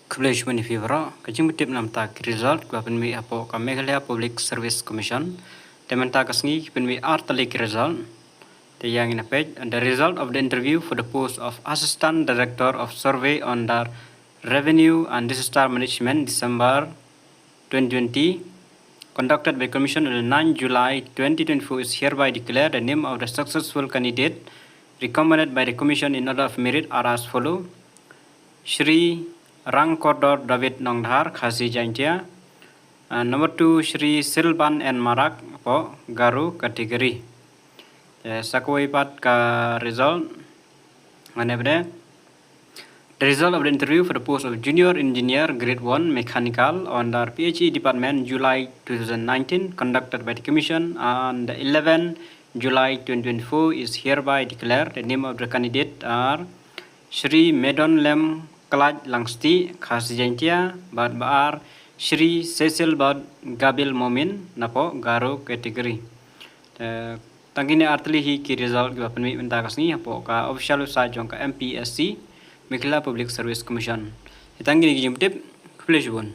Kebelaj mani fivra, kajing betip namta result kwa penmi apo ka Meghalaya Public Service Commission. Tementa kasngi penmi artalik result. The yang in a page and the result of the interview for the post of Assistant Director of Survey under Revenue and Disaster Management December 2020 conducted by Commission on 9 July 2024 is hereby declared the name of the successful candidate recommended by the Commission in order of merit are as follow. Shri Rangkodor David Nongdhar Khasi Jaintia. Number 2 Shri Silban N Marak po Garu category. Sakoi pat ka result. The result of the interview for the post of Junior Engineer Grade 1 Mechanical under PhD Department July 2019 conducted by the Commission on the 11 July 2024 is hereby declared. The name of the candidate are Shri Medon Lem Kalaj Langsti Khas Jaintia Bad Baar Shri Cecil Bad Gabil Momin Napo Garo category. Tangine artli hi ki result ki penmi Mynta kasni apo ka official website jong ka Mpsc Meghalaya Public Service Commission. Tangine ki jemptip kebelaj bon.